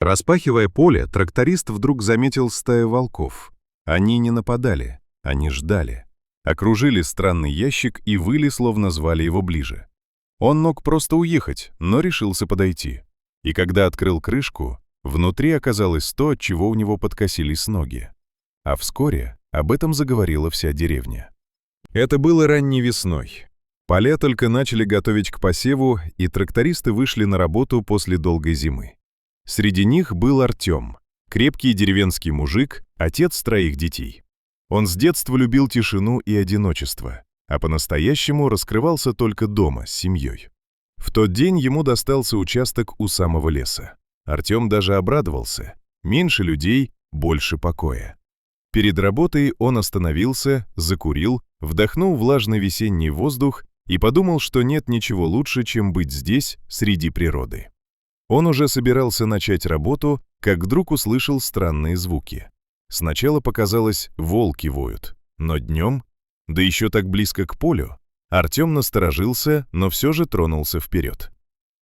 Распахивая поле, тракторист вдруг заметил стаю волков. Они не нападали, они ждали. Окружили странный ящик и выли, словно звали его ближе. Он мог просто уехать, но решился подойти. И когда открыл крышку, внутри оказалось то, от чего у него подкосились ноги. А вскоре об этом заговорила вся деревня. Это было ранней весной. Поля только начали готовить к посеву, и трактористы вышли на работу после долгой зимы. Среди них был Артем, крепкий деревенский мужик, отец 3 детей. Он с детства любил тишину и одиночество, а по-настоящему раскрывался только дома с семьей. В тот день ему достался участок у самого леса. Артем даже обрадовался. Меньше людей, больше покоя. Перед работой он остановился, закурил, вдохнул влажный весенний воздух и подумал, что нет ничего лучше, чем быть здесь, среди природы. Он уже собирался начать работу, как вдруг услышал странные звуки. Сначала показалось, волки воют, но днем, да еще так близко к полю, Артем насторожился, но все же тронулся вперед.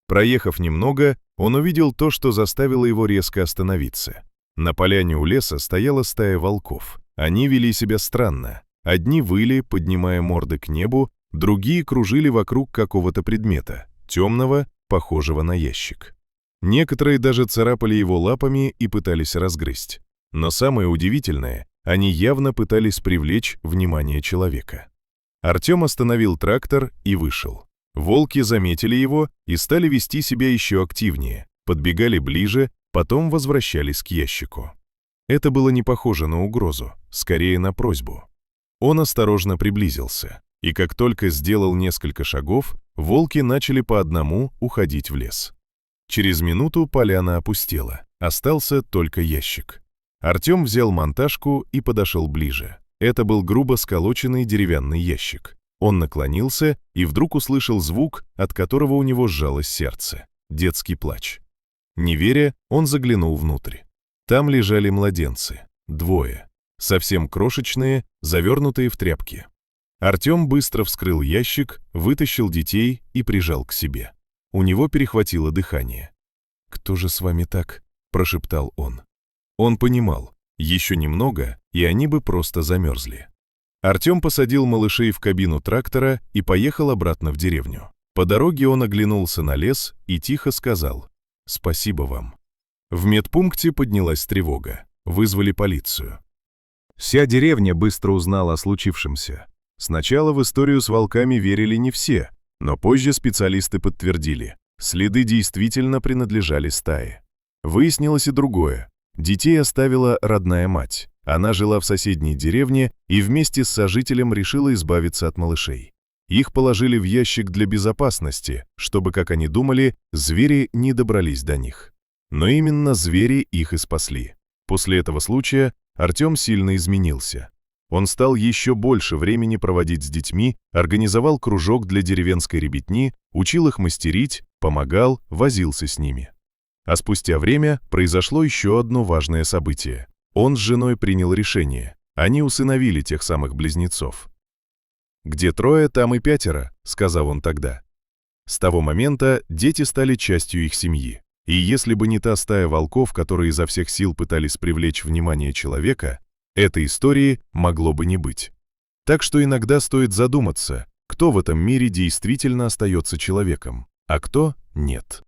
Проехав немного, он увидел то, что заставило его резко остановиться. На поляне у леса стояла стая волков. Они вели себя странно. Одни выли, поднимая морды к небу, другие кружили вокруг какого-то предмета, темного, похожего на ящик. Некоторые даже царапали его лапами и пытались разгрызть. Но самое удивительное, они явно пытались привлечь внимание человека. Артем остановил трактор и вышел. Волки заметили его и стали вести себя еще активнее, подбегали ближе, потом возвращались к ящику. Это было не похоже на угрозу, скорее на просьбу. Он осторожно приблизился, и как только сделал несколько шагов, волки начали по одному уходить в лес. Через минуту поляна опустела, остался только ящик. Артем взял монтажку и подошел ближе. Это был грубо сколоченный деревянный ящик. Он наклонился и вдруг услышал звук, от которого у него сжалось сердце — детский плач. Не веря, он заглянул внутрь. Там лежали младенцы, 2, совсем крошечные, завернутые в тряпки. Артем быстро вскрыл ящик, вытащил детей и прижал к себе. У него перехватило дыхание. «Кто же с вами так?» – прошептал он. Он понимал, еще немного, и они бы просто замерзли. Артем посадил малышей в кабину трактора и поехал обратно в деревню. По дороге он оглянулся на лес и тихо сказал: «Спасибо вам». В медпункте поднялась тревога. Вызвали полицию. Вся деревня быстро узнала о случившемся. Сначала в историю с волками верили не все, но позже специалисты подтвердили, следы действительно принадлежали стае. Выяснилось и другое. Детей оставила родная мать. Она жила в соседней деревне и вместе с сожителем решила избавиться от малышей. Их положили в ящик для безопасности, чтобы, как они думали, звери не добрались до них. Но именно звери их и спасли. После этого случая Артем сильно изменился. Он стал еще больше времени проводить с детьми, организовал кружок для деревенской ребятни, учил их мастерить, помогал, возился с ними. А спустя время произошло еще одно важное событие. Он с женой принял решение. Они усыновили тех самых близнецов. «Где 3, там и 5», — сказал он тогда. С того момента дети стали частью их семьи. И если бы не та стая волков, которые изо всех сил пытались привлечь внимание человека, этой истории могло бы не быть. Так что иногда стоит задуматься, кто в этом мире действительно остается человеком, а кто нет.